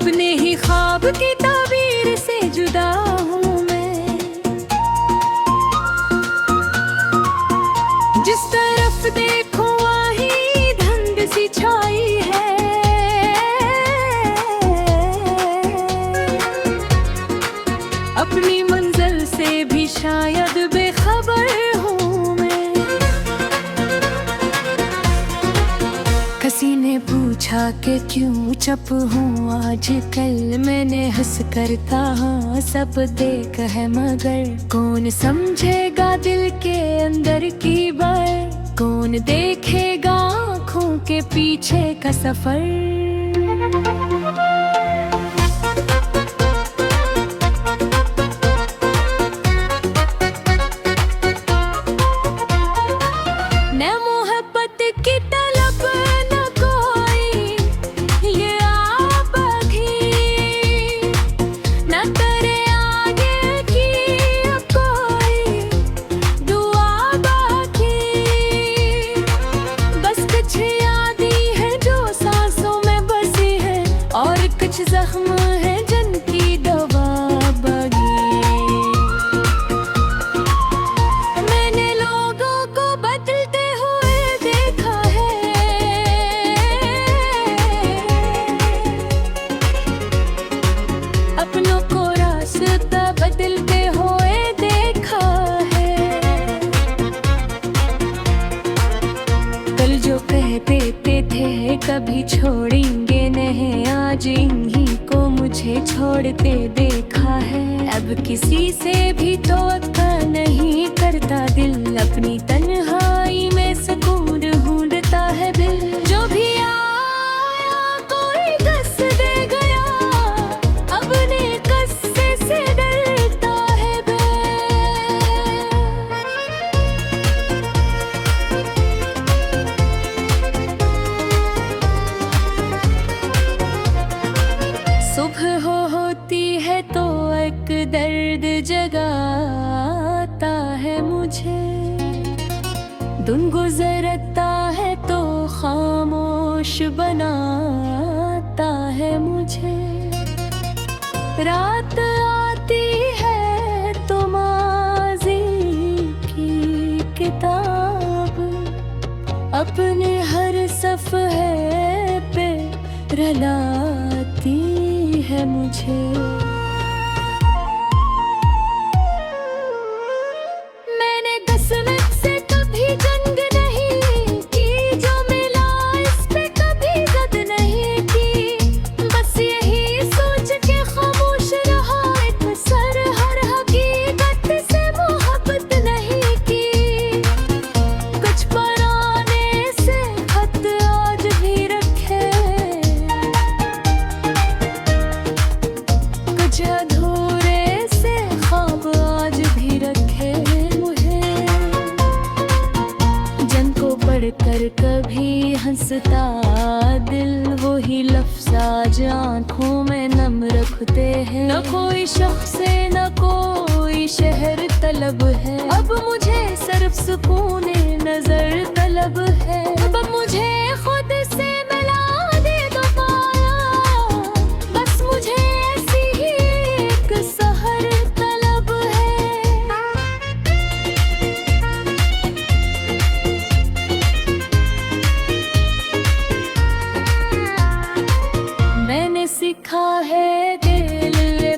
अपने ही ख्वाब की ताबीर से जुदा हूँ मैं। जिस तरफ देखो वहीं धुंध सी छाई है। अपनी मंजिल से भी शायद बेखबर हूँ मैं। किसी ने पूछा कि क्यों चुप हूँ आजकल, मैंने हंस कर कहा सब देख है मगर कौन समझेगा दिल के अंदर की बात, कौन देखेगा आँखों के पीछे का सफर। जख्म है जिनकी दवा बगी। मैंने लोगों को बदलते हुए देखा है, अपनों को रास्ता बदलते हुए देखा है। कल जो कह देते थे कभी छोड़ेंगे नहीं, आज इन्हीं को मुझे छोड़ते देखा है। अब किसी से भी तवक्का नहीं करता दिल, अपनी तन्हाई में सुकून ढूंढता है दिल। जो भी आया कोई कस दे गया, अपने कस्से से डरता है सुबह होती है तो एक दर्द जगाता है मुझे, दिन गुजरता है तो खामोश बनाता है मुझे। रात आती है तो माज़ी की किताब अपने हर सफ़हे पे रलाती है मुझे। मैंने 10 मिनट से कभी जंग नहीं की, जो मिला इस पे कभी जद नहीं की। बस यही सोच के खामोश रहा एक सर, हर हकीकत से मोहब्बत नहीं की। कुछ पुराने से खत आज भी रखे, अधूरे से ख्वाब आज भी रखे मुझे। जिनको पढ़कर कभी हंसता दिल, वही लफ्ज़ आज आँखों में नम रखते हैं। न कोई शख्स न कोई शहर तलब है, अब मुझे सिर्फ सुकून नजर तलब है। अब मुझे खुद से मिला दे दो पाया, बस मुझे सीखा है दिल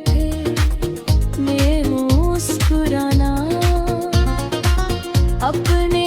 पे मुस्कुराना, अपने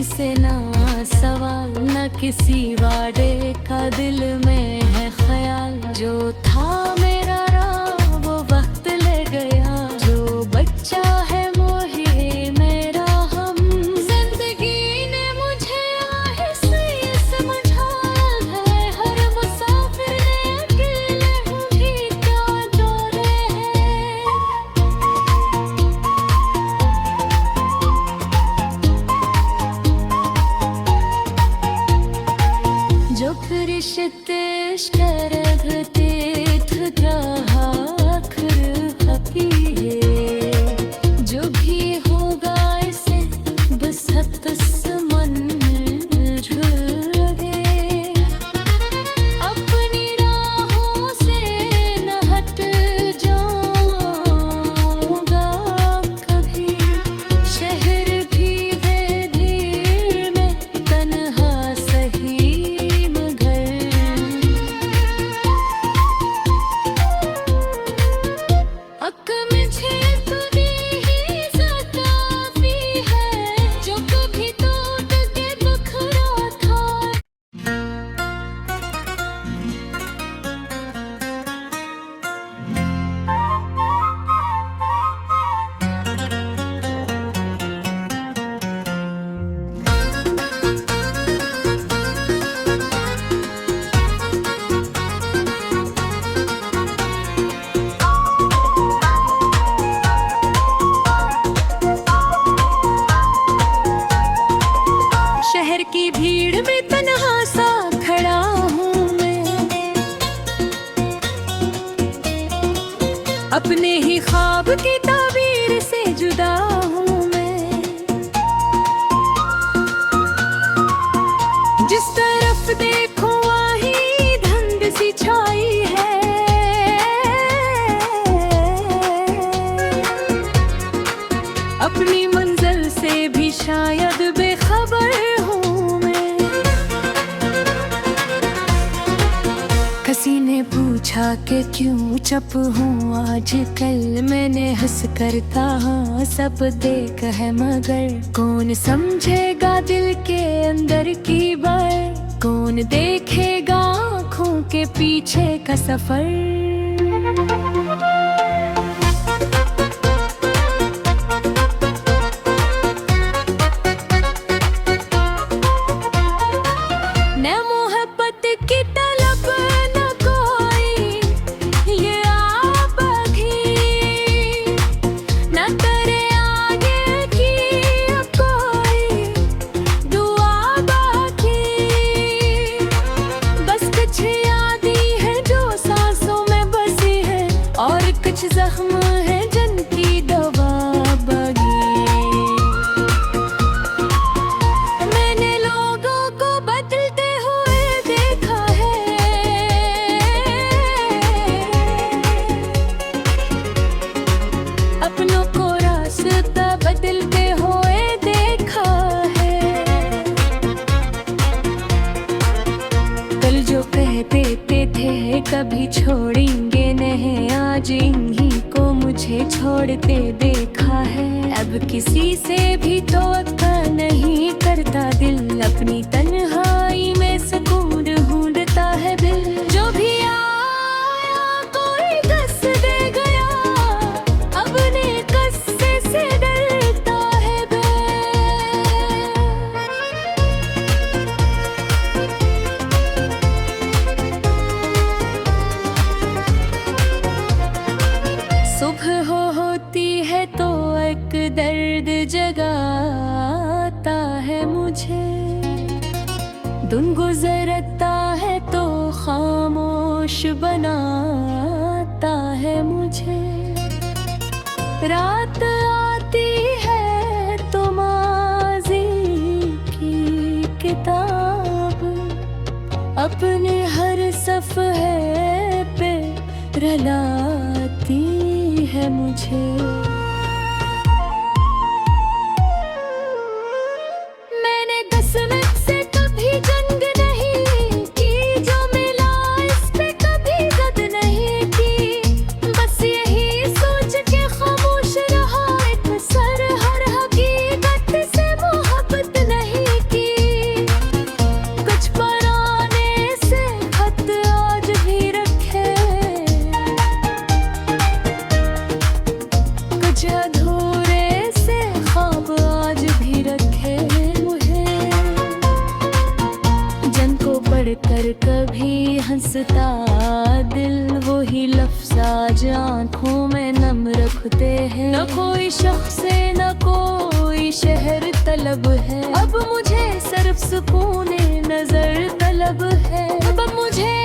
से ना सवाल, न किसी वादे का दिल में है ख्याल। जो था मेरा राह वो वक्त ले गया, जो बच्चा है मोहे मेरा हम। जिंदगी ने मुझे आहिस्ते ये समझा है, हर मुसाफिर ने अकेले हूँ भी क्या डोले हैं। जो फरिश्ते इश्क़ रखते थे क्या आखिर हकीये, जो भी होगा इसे बस तस्मन लगे। अपनी राहों से न हट जाऊंगा कभी, शहर भी है भीड़ में तन्हा सही हक मुझे तूने ही सतावी है, जो कभी टूट के बिखरा था। शहर की भीड़ में तन्हा सा खड़ा हूँ मैं, अपने ही ख्वाब की ताबीर से जुदा हूँ मैं। जिस तरफ देखो वहीं धुंध सी छाई है, अपनी मंजिल से भी शायद बेखबर हूँ मैं। किसी ने पूछा कि क्यों चुप हूँ आजकल, मैंने हंस कर कहा सब देख है मगर। कौन समझेगा दिल के अंदर की बात, कौन देखेगा आँखों के पीछे का सफर। न मोहब्बत की तलब न कोई ये आबगी, न तेरे आगे की कोई दुआ बाकी। बस कुछ यादें हैं जो सांसों में बसी है, और कुछ जख्म है जिनकी दवा बगी। मैंने लोगों को बदलते हुए देखा है, अपनों को रास्ता बदलते हुए देखा है। कल जो कहते थे कभी छोड़ेंगे नहीं, आज इन्हीं को मुझे छोड़ते देखा है। अब किसी से भी तवक्का नहीं करता दिल, अपनी तन्हाई में सुकून ढूंढता है दिल। जो भी आया कोई कस दे गया, अपने कस्से से डरता है सुबह होती है तो एक दर्द जगाता है मुझे, दिन गुजरता है तो खामोश बनाता है मुझे। रात आती है तो माज़ी की किताब अपने हर सफ़हे पे रुलाती है मुझे। मैंने 10 मिनट से कभी जंग नहीं की, जो मिला इस पे कभी जद नहीं की। बस यही सोच के खामोश रहा, एक सर हर हकीकत से मोहब्बत नहीं कर कभी हंसता दिल, वही लफ्ज़ आज आँखों में नम रखते हैं। न कोई शख्स न कोई शहर तलब है, अब मुझे सिर्फ सुकून नजर तलब है। अब मुझे